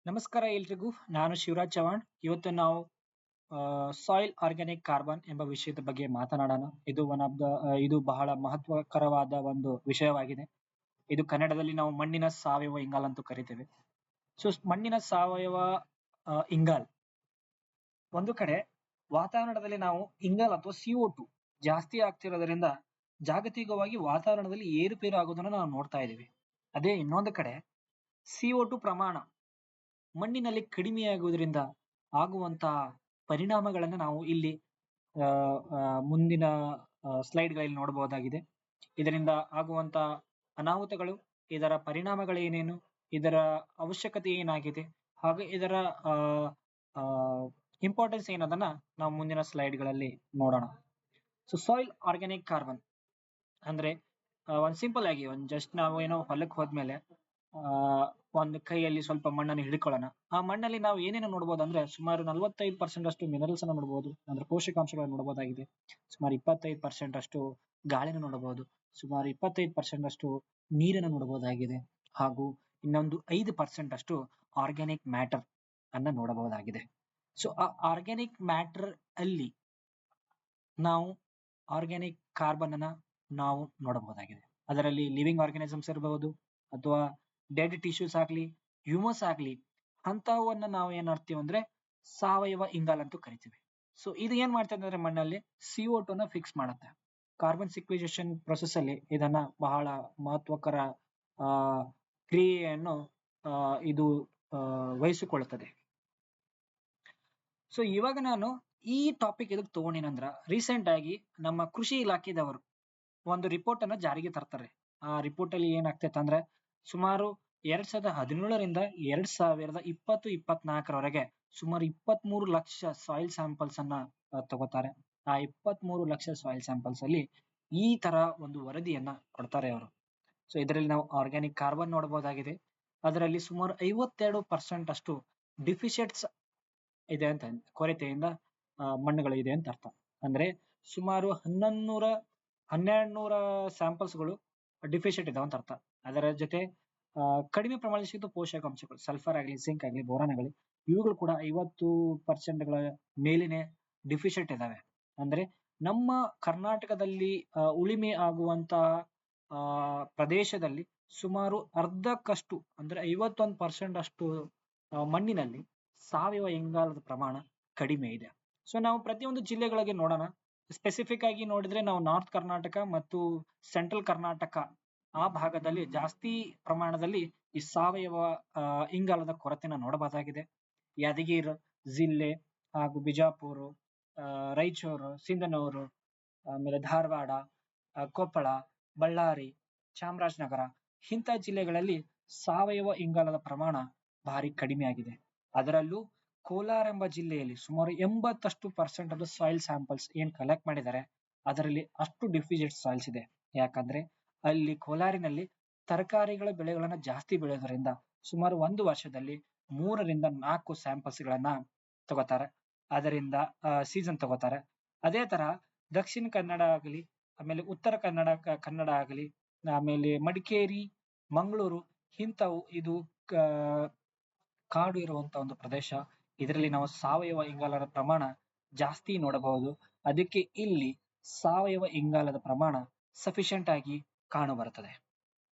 ನಮಸ್ಕಾರ ಎಲ್ರಿಗೂ. ನಾನು ಶಿವರಾಜ್ ಚವಾಣ್. ಇವತ್ತು ನಾವು ಸಾಯಿಲ್ ಆರ್ಗ್ಯಾನಿಕ್ ಕಾರ್ಬನ್ ಎಂಬ ವಿಷಯದ ಬಗ್ಗೆ ಮಾತನಾಡೋಣ. ಇದು ಒನ್ ಆಫ್ ದ ಇದು ಬಹಳ ಮಹತ್ವಕರವಾದ ಒಂದು ವಿಷಯವಾಗಿದೆ. ಇದು ಕನ್ನಡದಲ್ಲಿ ನಾವು ಮಣ್ಣಿನ ಸಾವಯವ ಇಂಗಾಲ ಅಂತ ಕರಿತೇವೆ. ಸೊ ಮಣ್ಣಿನ ಸಾವಯವ ಇಂಗಾಲ್ ಒಂದು ಕಡೆ ವಾತಾವರಣದಲ್ಲಿ ನಾವು ಇಂಗಾಲ ಅಥವಾ CO2 ಜಾಸ್ತಿ ಆಗ್ತಿರೋದ್ರಿಂದ ಜಾಗತಿಕವಾಗಿ ವಾತಾವರಣದಲ್ಲಿ ಏರುಪೇರು ಆಗೋದನ್ನ ನಾವು ನೋಡ್ತಾ ಇದ್ದೀವಿ. ಅದೇ ಇನ್ನೊಂದು ಕಡೆ CO2 ಪ್ರಮಾಣ ಮಣ್ಣಿನಲ್ಲಿ ಕಡಿಮೆಯಾಗುವುದರಿಂದ ಆಗುವಂತಹ ಪರಿಣಾಮಗಳನ್ನು ನಾವು ಇಲ್ಲಿ ಮುಂದಿನ ಸ್ಲೈಡ್ಗಳಲ್ಲಿ ನೋಡಬಹುದಾಗಿದೆ. ಇದರಿಂದ ಆಗುವಂತ ಅನಾಹುತಗಳು, ಇದರ ಪರಿಣಾಮಗಳೇನೇನು, ಇದರ ಅವಶ್ಯಕತೆ ಏನಾಗಿದೆ, ಹಾಗೆ ಇದರ ಇಂಪಾರ್ಟೆನ್ಸ್ ಏನದನ್ನ ನಾವು ಮುಂದಿನ ಸ್ಲೈಡ್ಗಳಲ್ಲಿ ನೋಡೋಣ. ಸೊ ಸಾಯಿಲ್ ಆರ್ಗ್ಯಾನಿಕ್ ಕಾರ್ಬನ್ ಅಂದ್ರೆ ಒಂದ್ ಸಿಂಪಲ್ ಆಗಿ ಜಸ್ಟ್ ನಾವು ಏನೋ ಹೊಲಕ್ಕೆ ಹೋದ್ಮೇಲೆ ಒಂದು ಕೈಯಲ್ಲಿ ಸ್ವಲ್ಪ ಮಣ್ಣನ್ನು ಹಿಡ್ಕೊಳ್ಳೋಣ. ಆ ಮಣ್ಣಲ್ಲಿ ನಾವು ಏನೇನು ನೋಡಬಹುದು ಅಂದ್ರೆ ಸುಮಾರು 45% ಅಷ್ಟು ಮಿನರಲ್ಸ್ ಅನ್ನು ನೋಡಬಹುದು, ಅಂದ್ರೆ ಪೋಷಕಾಂಶಗಳನ್ನು ನೋಡಬಹುದಾಗಿದೆ. ಸುಮಾರು 25% ಅಷ್ಟು ಗಾಳಿನ ನೋಡಬಹುದು, ಸುಮಾರು 25% ಅಷ್ಟು ನೀರನ್ನು ನೋಡಬಹುದಾಗಿದೆ, ಹಾಗೂ ಇನ್ನೊಂದು 5% ಅಷ್ಟು ಆರ್ಗ್ಯಾನಿಕ್ ಮ್ಯಾಟರ್ ಅನ್ನ ನೋಡಬಹುದಾಗಿದೆ. ಸೊ ಆ ಆರ್ಗ್ಯಾನಿಕ್ ಮ್ಯಾಟರ್ ಅಲ್ಲಿ ನಾವು ಆರ್ಗ್ಯಾನಿಕ್ ಕಾರ್ಬನ್ ಅನ್ನ ನಾವು ನೋಡಬಹುದಾಗಿದೆ. ಅದರಲ್ಲಿ ಲಿವಿಂಗ್ ಆರ್ಗಾನಿಸಮ್ಸ್ ಇರಬಹುದು, ಅಥವಾ ಡೆಡ್ ಟಿಶ್ಯೂಸ್ ಆಗ್ಲಿ, ಹ್ಯೂಮಸ್ ಆಗ್ಲಿ, ಅಂತವನ್ನ ನಾವು ಏನ್ ಮಾಡ್ತೀವಿ ಅಂದ್ರೆ ಸಾವಯವ ಇಂಗಾಲ ಅಂತ ಕರಿತೀವಿ. ಸೊ ಇದು ಏನ್ ಮಾಡ್ತದೆ ಅಂದ್ರೆ ಮಣ್ಣಲ್ಲಿ CO2 ನ ಫಿಕ್ಸ್ ಮಾಡುತ್ತೆ. ಕಾರ್ಬನ್ ಸಿಕ್ವಿಜೇಷನ್ ಪ್ರೊಸೆಸ್ ಅಲ್ಲಿ ಇದನ್ನ ಬಹಳ ಮಹತ್ವಕರ ಕ್ರಿಯೆಯನ್ನು ಇದು ವಹಿಸಿಕೊಳ್ಳುತ್ತದೆ. ಸೊ ಇವಾಗ ನಾನು ಈ ಟಾಪಿಕ್ ಎದಕ್ಕೆ ತಗೊಂಡಿನಂದ್ರ, ರೀಸೆಂಟ್ ಆಗಿ ನಮ್ಮ ಕೃಷಿ ಇಲಾಖೆದವರು ಒಂದು ರಿಪೋರ್ಟ್ ಅನ್ನ ಜಾರಿಗೆ ತರ್ತಾರೆ. ಆ ರಿಪೋರ್ಟ್ ಅಲ್ಲಿ ಏನಾಗ್ತೈತೆ ಅಂದ್ರೆ ಸುಮಾರು 2017ರಿಂದ 2020-24ರವರೆಗೆ ಸುಮಾರು 23 ಲಕ್ಷ ಸಾಯಿಲ್ ಸ್ಯಾಂಪಲ್ಸ್ ಅನ್ನ ತಗೋತಾರೆ. ಆ 23 ಲಕ್ಷ ಸಾಯಿಲ್ ಸ್ಯಾಂಪಲ್ಸ್ ಅಲ್ಲಿ ಈ ತರ ಒಂದು ವರದಿಯನ್ನ ಕೊಡ್ತಾರೆ ಅವರು. ಸೊ ಇದರಲ್ಲಿ ನಾವು ಆರ್ಗ್ಯಾನಿಕ್ ಕಾರ್ಬನ್ ನೋಡಬಹುದಾಗಿದೆ. ಅದರಲ್ಲಿ ಸುಮಾರು 52% ಅಷ್ಟು ಡಿಫಿಷಿಯೆಂಟ್ಸ್ ಇದೆ ಅಂತ, ಕೊರತೆಯಿಂದ ಮಣ್ಣುಗಳು ಇದೆ ಅಂತ ಅರ್ಥ. ಅಂದ್ರೆ ಸುಮಾರು 1200 ಸ್ಯಾಂಪಲ್ಸ್ಗಳು ಡಿಫಿಷಿಯೆಂಟ್ ಇದಾವೆ ಅಂತ ಅರ್ಥ. ಅದರ ಜೊತೆ ಕಡಿಮೆ ಪ್ರಮಾಣದಲ್ಲಿ ಸಿಗುವ ಪೋಷಕಾಂಶಗಳು, ಸಲ್ಫರ್ ಆಗಲಿ, ಜಿಂಕ್ ಆಗಲಿ, ಬೋರಾನ್ ಆಗಲಿ, ಇವುಗಳು ಕೂಡ 50%ಗಳ ಮೇಲಿನ ಡಿಫಿಷಿಯೆಂಟ್ ಇದಾವೆ. ಅಂದ್ರೆ ನಮ್ಮ ಕರ್ನಾಟಕದಲ್ಲಿ ಉಳಿಮೆ ಆಗುವಂತಹ ಪ್ರದೇಶದಲ್ಲಿ ಸುಮಾರು ಅರ್ಧಕ್ಕಷ್ಟು ಅಂದ್ರೆ 51% ಅಷ್ಟು ಮಣ್ಣಿನಲ್ಲಿ ಸಾವಯವ ಇಂಗಾಲದ ಪ್ರಮಾಣ ಕಡಿಮೆ ಇದೆ. ಸೊ ನಾವು ಪ್ರತಿಯೊಂದು ಜಿಲ್ಲೆಗಳಿಗೆ ನೋಡೋಣ. ಸ್ಪೆಸಿಫಿಕ್ ಆಗಿ ನೋಡಿದ್ರೆ ನಾವು ನಾರ್ತ್ ಕರ್ನಾಟಕ ಮತ್ತು ಸೆಂಟ್ರಲ್ ಕರ್ನಾಟಕ ಆ ಭಾಗದಲ್ಲಿ ಜಾಸ್ತಿ ಪ್ರಮಾಣದಲ್ಲಿ ಈ ಸಾವಯವ ಇಂಗಾಲದ ಕೊರತೆನ ನೋಡಬಹುದಾಗಿದೆ. ಯಾದಗಿರಿ ಜಿಲ್ಲೆ ಹಾಗೂ ಬಿಜಾಪುರ, ರಾಯಚೂರು, ಸಿಂಧನೂರು, ಆಮೇಲೆ ಧಾರವಾಡ, ಕೊಪ್ಪಳ, ಬಳ್ಳಾರಿ, ಚಾಮರಾಜನಗರ ಇಂಥ ಜಿಲ್ಲೆಗಳಲ್ಲಿ ಸಾವಯವ ಇಂಗಾಲದ ಪ್ರಮಾಣ ಭಾರಿ ಕಡಿಮೆ ಆಗಿದೆ. ಅದರಲ್ಲೂ ಕೋಲಾರ ಎಂಬ ಜಿಲ್ಲೆಯಲ್ಲಿ ಸುಮಾರು 80% ಆಫ್ ಸಾಯಿಲ್ ಸ್ಯಾಂಪಲ್ಸ್ ಏನ್ ಕಲೆಕ್ಟ್ ಮಾಡಿದ್ದಾರೆ ಅದರಲ್ಲಿ ಅಷ್ಟು ಡಿಫಿಷಿಯೆಂಟ್ ಸಾಯಿಲ್ಸ್ ಇದೆ. ಯಾಕಂದ್ರೆ ಅಲ್ಲಿ ಕೋಲಾರಿನಲ್ಲಿ ತರಕಾರಿಗಳ ಬೆಳೆಗಳನ್ನ ಜಾಸ್ತಿ ಬೆಳೆಯೋದ್ರಿಂದ ಸುಮಾರು ಒಂದು ವರ್ಷದಲ್ಲಿ 3ರಿಂದ 4 ಸ್ಯಾಂಪಲ್ಸ್ ಗಳನ್ನ ತಗೋತಾರೆ. ಅದರಿಂದ ಸೀಸನ್ ತಗೋತಾರೆ. ಅದೇ ತರ ದಕ್ಷಿಣ ಕನ್ನಡ ಆಗಲಿ, ಆಮೇಲೆ ಉತ್ತರ ಕನ್ನಡ ಆಗಲಿ, ಆಮೇಲೆ ಮಡಿಕೇರಿ, ಮಂಗಳೂರು ಇಂಥವು ಇದು ಕಾಡು ಇರುವಂತ ಒಂದು ಪ್ರದೇಶ. ಇದರಲ್ಲಿ ನಾವು ಸಾವಯವ ಇಂಗಾಲದ ಪ್ರಮಾಣ ಜಾಸ್ತಿ ನೋಡಬಹುದು. ಅದಕ್ಕೆ ಇಲ್ಲಿ ಸಾವಯವ ಇಂಗಾಲದ ಪ್ರಮಾಣ ಸಫಿಶಿಯಂಟ್ ಆಗಿ ಕಾಣು ಬರುತ್ತದೆ.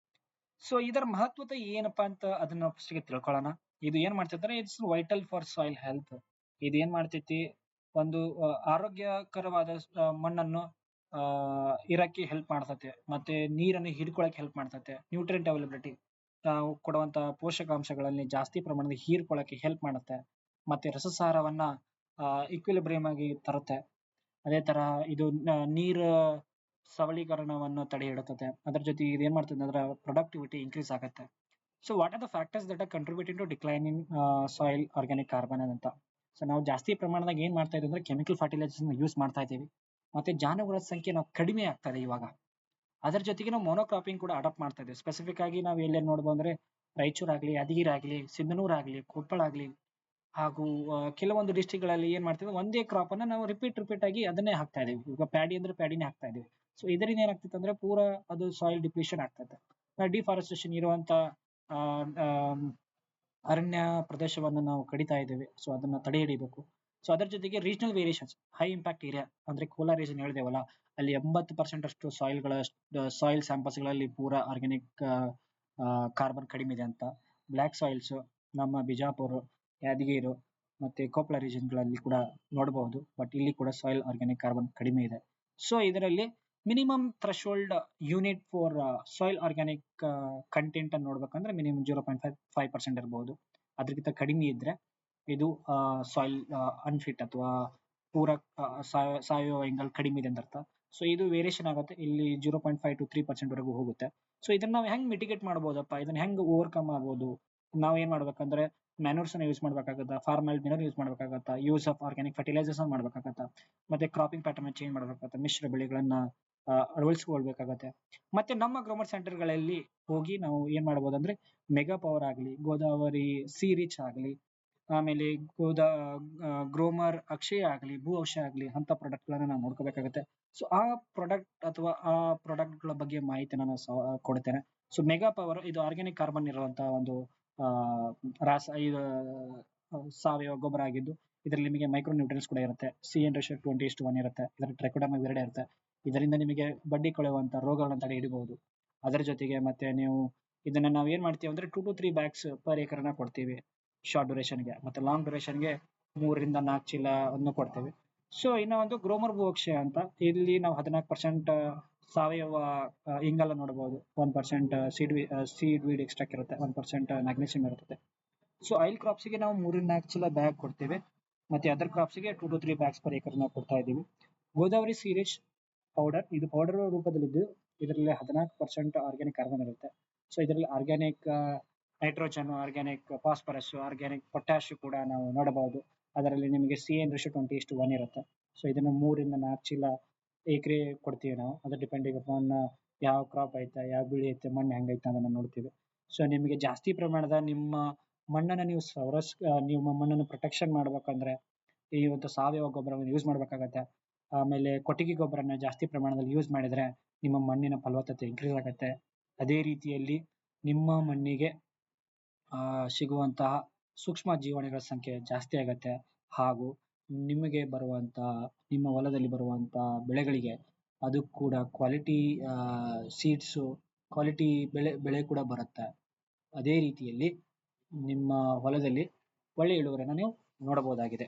ಸೊ ಇದರ ಮಹತ್ವತೆ ಏನಪ್ಪಾ ಅಂತ ಅದನ್ನ ಫಸ್ಟ್ ಗೆ ತಿಳ್ಕೊಳ್ಳೋಣ. ಇದು ಏನ್ ಮಾಡ್ತಿದ್ರೆ it's vital for soil health. ಇದು ಏನ್ ಮಾಡ್ತೈತಿ, ಒಂದು ಆರೋಗ್ಯಕರವಾದ ಮಣ್ಣನ್ನು ಇರಕ್ಕೆ ಹೆಲ್ಪ್ ಮಾಡ್ತತೆ, ಮತ್ತೆ ನೀರನ್ನು ಹಿಡ್ಕೊಳಕ್ ಹೆಲ್ಪ್ ಮಾಡ್ತತೆ. ನ್ಯೂಟ್ರಿಯೆಂಟ್ ಅವೈಲಬಿಲಿಟಿ, ನಾವು ಕೊಡುವಂತ ಪೋಷಕಾಂಶಗಳಲ್ಲಿ ಜಾಸ್ತಿ ಪ್ರಮಾಣದ ಹೀರ್ಕೊಳ್ಳಕ್ಕೆ ಹೆಲ್ಪ್ ಮಾಡುತ್ತೆ. ಮತ್ತೆ ರಸಸಾರವನ್ನ ಇಕ್ವಿಲಿಬ್ರಿಯಂ ಆಗಿ ತರುತ್ತೆ. ಅದೇ ತರ ಇದು ನೀರ ಸವಳೀಕರಣವನ್ನು ತಡೆ ಹಿಡುತ್ತದೆ. ಅದರ ಜೊತೆಗೆ ಇದು ಏನ್ ಮಾಡ್ತದೆ ಅಂದ್ರೆ ಪ್ರೊಡಕ್ಟಿವಿಟಿ ಇನ್ಕ್ರೀಸ್ ಆಗುತ್ತೆ. So what are the factors that are contributing to decline in soil organic carbon ಅಂತ. ಸೊ ನಾವು ಜಾಸ್ತಿ ಪ್ರಮಾಣದಾಗ ಏನ್ ಮಾಡ್ತಾ ಇದೀವಿ ಅಂದ್ರೆ ಕೆಮಿಕಲ್ ಫರ್ಟಿಲೈಸರ್ಸ್ ಯೂಸ್ ಮಾಡ್ತಾ ಇದ್ದೀವಿ. ಮತ್ತೆ ಜಾನುವಾರುಗಳ ಸಂಖ್ಯೆ ನಾವು ಕಡಿಮೆ ಆಗ್ತಾ ಇದೆ ಇವಾಗ. ಅದರ ಜೊತೆಗೆ ನಾವು ಮೊನೋಕ್ರಾಪಿಂಗ್ ಕೂಡ ಅಡಾಪ್ಟ್ ಮಾಡ್ತಾ ಇದ್ದೀವಿ. ಸ್ಪೆಸಿಫಿಕ್ ಆಗಿ ನಾವು ಎಲ್ಲೇನ್ ನೋಡ್ಬೋದು ಅಂದ್ರೆ ರಾಯಚೂರು ಆಗ್ಲಿ, ಯಾದಗಿರಿ ಆಗ್ಲಿ, ಸಿಂಧನೂರು ಆಗ್ಲಿ, ಕೊಪ್ಪಳ ಆಗ್ಲಿ, ಹಾಗೂ ಕೆಲವೊಂದು ಡಿಸ್ಟ್ರಿಕ್ಟ್ ಗಳಲ್ಲಿ ಏನ್ ಮಾಡ್ತೀವಿ, ಒಂದೇ ಕ್ರಾಪ್ ಅನ್ನ ನಾವು ರಿಪೀಟ್ ಆಗಿ ಅದನ್ನೇ ಹಾಕ್ತಾ ಇದೀವಿ. ಈಗ ಪ್ಯಾಡಿ ಅಂದ್ರೆ ಪ್ಯಾಡಿನೇ ಹಾಕ್ತಾ ಇದೀವಿ. ಸೊ ಇದರಿಂದ ಏನಾಗ್ತದೆ ಅಂದ್ರೆ ಪೂರಾ ಅದು ಸಾಯಿಲ್ ಡಿಪ್ಲೀಷನ್ ಆಗ್ತದೆ. ಡಿಫಾರೆಸ್ಟೇಷನ್ ಇರುವಂತ ಅರಣ್ಯ ಪ್ರದೇಶವನ್ನು ನಾವು ಕಡಿತಾ ಇದ್ದೇವೆ. ಸೊ ಅದನ್ನ ತಡೆ ಹಿಡಿಬೇಕು. ಸೊ ಅದರ ಜೊತೆಗೆ regional variations, high impact area ಅಂದ್ರೆ ಕೋಲಾರ್ ರೀಜನ್ ಹೇಳಿದೆವಲ್ಲ, ಅಲ್ಲಿ 80% ಅಷ್ಟು ಸಾಯಿಲ್ ಸ್ಯಾಂಪಲ್ಸ್ ಗಳಲ್ಲಿ ಪೂರಾ ಆರ್ಗ್ಯಾನಿಕ್ ಕಾರ್ಬನ್ ಕಡಿಮೆ ಇದೆ ಅಂತ. ಬ್ಲಾಕ್ ಸಾಯಿಲ್ಸ್ ನಮ್ಮ ಬಿಜಾಪುರ, ಯಾದಗಿರಿ ಮತ್ತೆ ಕೊಪ್ಪಳ ರೀಜನ್ ಗಳಲ್ಲಿ ಕೂಡ ನೋಡಬಹುದು. ಬಟ್ ಇಲ್ಲಿ ಕೂಡ ಸಾಯಿಲ್ ಆರ್ಗ್ಯಾನಿಕ್ ಕಾರ್ಬನ್ ಕಡಿಮೆ ಇದೆ. ಸೊ ಇದರಲ್ಲಿ minimum threshold unit for soil organic content ಅನ್ನು ನೋಡ್ಬೇಕಂದ್ರೆ ಮಿನಿಮಮ್ 0.5% ಇರಬಹುದು. ಅದಕ್ಕಿಂತ ಕಡಿಮೆ ಇದ್ರೆ ಇದು ಸಾಯಿಲ್ ಅನ್ಫಿಟ್ ಅಥವಾ ಪೂರ ಸಾವಯವ ಇಂಗಾಲ ಕಡಿಮೆ ಇದೆ ಅಂತ ಅರ್ಥ. ಸೊ ಇದು ವೇರಿಯೇಷನ್ ಆಗುತ್ತೆ. ಇಲ್ಲಿ 0.5 to 3% ವರೆಗೂ ಹೋಗುತ್ತೆ. ಸೊ ಇದನ್ನ ನಾವು ಹೆಂಗ್ ಮಿಟಿಗೇಟ್ ಮಾಡಬಹುದಪ್ಪ, ಇದನ್ನ ಹೆಂಗ್ ಓವರ್ಕಮ್ ಆಗ್ಬೋದು? ನಾವ್ ಏನ್ ಮಾಡ್ಬೇಕಂದ್ರೆ ಮ್ಯಾನ್ಯೂರ್ಸ್ ಅನ್ನ ಯೂಸ್ ಮಾಡ್ಬೇಕಾಗತ್ತಾ, ಫಾರ್ಮಲ್ ಮಿನರ್ ಯೂಸ್ ಮಾಡ್ಬೇಕಾಗತ್ತಾ, ಯೂಸ್ ಆಫ್ ಆರ್ಗ್ಯಾನಿಕ್ ಫರ್ಟಿಲೈಸರ್ಸ್ ಮಾಡ್ಬೇಕಾಗತ್ತಾ, ಮತ್ತೆ ಕ್ರಾಪಿಂಗ್ ಪ್ಯಾಟರ್ನ್ ಚೇಂಜ್ ಮಾಡ್ಬೇಕಾಗತ್ತಾ, ಮಿಶ್ರ ಬೆಳೆಗಳನ್ನ ಅಳವಡಿಸಿಕೊಳ್ಬೇಕಾಗತ್ತೆ. ಮತ್ತೆ ನಮ್ಮ ಗ್ರೋಮರ್ ಸೆಂಟರ್ ಗಳಲ್ಲಿ ಹೋಗಿ ನಾವು ಏನ್ ಮಾಡಬಹುದಂದ್ರೆ ಮೆಗಾ ಪವರ್ ಆಗ್ಲಿ, ಗೋದಾವರಿ ಸಿ ರಿಚ್ ಆಗ್ಲಿ, ಆಮೇಲೆ ಗ್ರೋಮರ್ ಅಕ್ಷಯ ಆಗ್ಲಿ, ಭೂ ಔಷಧ ಆಗ್ಲಿ ಅಂತ ಪ್ರಾಡಕ್ಟ್ ಗಳನ್ನ ನಾವು ನೋಡ್ಕೋಬೇಕಾಗತ್ತೆ. ಸೊ ಆ ಪ್ರಾಡಕ್ಟ್ ಅಥವಾ ಆ ಪ್ರಾಡಕ್ಟ್ ಗಳ ಬಗ್ಗೆ ಮಾಹಿತಿನ ನಾನು ಕೊಡ್ತೇನೆ. ಸೊ ಮೆಗಾ ಪವರ್ ಇದು ಆರ್ಗ್ಯಾನಿಕ್ ಕಾರ್ಬನ್ ಇರುವಂತಹ ಒಂದು ಆ ಇದು ಸಾವಯವ ಗೊಬ್ಬರ ಆಗಿದ್ದು, ಇದರಲ್ಲಿ ನಿಮಗೆ ಮೈಕ್ರೋ ನ್ಯೂಟ್ರಿಯನ್ಸ್ ಕೂಡ ಇರುತ್ತೆ. CN/20:1 ಇರುತ್ತೆ. ಇದರ ಟ್ರೈಕೋಡರ್ಮಾ ವಿರಿಡೆ ಇರುತ್ತೆ. ಇದರಿಂದ ನಿಮಗೆ ಬಡ್ಡಿ ಕೊಳೆಯುವಂತ ರೋಗಗಳನ್ನ ತಡೆ ಹಿಡಿಬಹುದು. ಅದರ ಜೊತೆಗೆ ಮತ್ತೆ ನೀವು ಇದನ್ನ ನಾವು ಏನ್ ಮಾಡ್ತೀವಿ ಅಂದ್ರೆ 2 to 3 ಬ್ಯಾಗ್ಸ್ ಪರ್ ಏಕರ್ನ ಕೊಡ್ತೀವಿ ಶಾರ್ಟ್ ಡ್ಯೂರೇಷನ್ಗೆ. ಮತ್ತೆ ಲಾಂಗ್ ಡ್ಯೂರೇಷನ್ಗೆ 3 ರಿಂದ 4 ಚೀಲ ಅನ್ನು ಕೊಡ್ತೇವೆ. ಸೊ ಇನ್ನ ಒಂದು ಗ್ರೋಮರ್ ಭೂಕ್ಷಯ ಅಂತ, ಇಲ್ಲಿ ನಾವು 14% ಸಾವಯವ ಇಂಗಾಲ ನೋಡಬಹುದು. 1% ಸೀಡ್ ವೀಡ್ ಎಕ್ಸ್ಟ್ರಾಕ್ಟ್ ಇರುತ್ತೆ. 1% ಮ್ಯಾಗ್ನೀಸಿಯಂ ಇರುತ್ತೆ. ಸೊ ಆಯಿಲ್ ಕ್ರಾಪ್ಸ್ ಗೆ ನಾವು 3 ರಿಂದ 4 ಚೀಲ ಬ್ಯಾಗ್ ಕೊಡ್ತೇವೆ. ಮತ್ತೆ ಅದರ್ ಕ್ರಾಪ್ಸ್ ಗೆ 2 to 3 ಬ್ಯಾಗ್ಸ್ ಪರ್ ಏಕರ್ ನಾವು ಕೊಡ್ತಾ ಇದ್ದೀವಿ. ಗೋದಾವರಿ ಸೀರೇಜ್ ಪೌಡರ್, ಇದು ಪೌಡರ್ ರೂಪದಲ್ಲಿದ್ದು ಇದರಲ್ಲಿ 14% ಆರ್ಗ್ಯಾನಿಕ್ ಕಾರ್ಬನ್ ಇರುತ್ತೆ. ಸೊ ಇದರಲ್ಲಿ organic nitrogen, organic phosphorus, organic potash ಕೂಡ ನಾವು ನೋಡಬಹುದು. ಅದರಲ್ಲಿ ನಿಮಗೆ CN/20:1 ಇರುತ್ತೆ. ಸೊ ಇದನ್ನ 3 ರಿಂದ 4 ಚೀಲ ಎಕರೆ ಕೊಡ್ತೀವಿ ನಾವು. ಅದು ಡಿಪೆಂಡಿಂಗ್ ಅಪಾನ್ ಯಾವ ಕ್ರಾಪ್ ಐತೆ, ಯಾವ ಬೆಳೆ ಐತೆ, ಮಣ್ಣು ಹೆಂಗೈತೆ ಅದನ್ನ ನೋಡ್ತೀವಿ. ಸೊ ನಿಮಗೆ ಜಾಸ್ತಿ ಪ್ರಮಾಣದ ನಿಮ್ಮ ಮಣ್ಣನ್ನ ನಿಮ್ಮ ಮಣ್ಣನ್ನು ಪ್ರೊಟೆಕ್ಷನ್ ಮಾಡ್ಬೇಕಂದ್ರೆ ಈ ಒಂದು ಸಾವಯವ ಗೊಬ್ಬರವನ್ನು ಯೂಸ್ ಮಾಡ್ಬೇಕಾಗತ್ತೆ. ಆಮೇಲೆ ಕೊಟ್ಟಿಗೆ ಗೊಬ್ಬರನ ಜಾಸ್ತಿ ಪ್ರಮಾಣದಲ್ಲಿ ಯೂಸ್ ಮಾಡಿದ್ರೆ ನಿಮ್ಮ ಮಣ್ಣಿನ ಫಲವತ್ತತೆ ಇನ್ಕ್ರೀಸ್ ಆಗುತ್ತೆ. ಅದೇ ರೀತಿಯಲ್ಲಿ ನಿಮ್ಮ ಮಣ್ಣಿಗೆ ಸಿಗುವಂತಹ ಸೂಕ್ಷ್ಮ ಜೀವಾಣುಗಳ ಸಂಖ್ಯೆ ಜಾಸ್ತಿ ಆಗತ್ತೆ. ಹಾಗೂ ನಿಮಗೆ ನಿಮ್ಮ ಹೊಲದಲ್ಲಿ ಬರುವಂತ ಬೆಳೆಗಳಿಗೆ ಅದು ಕೂಡ ಕ್ವಾಲಿಟಿ ಸೀಡ್ಸ್, ಕ್ವಾಲಿಟಿ ಬೆಳೆ ಕೂಡ ಬರುತ್ತೆ. ಅದೇ ರೀತಿಯಲ್ಲಿ ನಿಮ್ಮ ಹೊಲದಲ್ಲಿ ಒಳ್ಳೆ ಇಳುವರಿಯನ್ನು ನೀವು ನೋಡಬಹುದಾಗಿದೆ.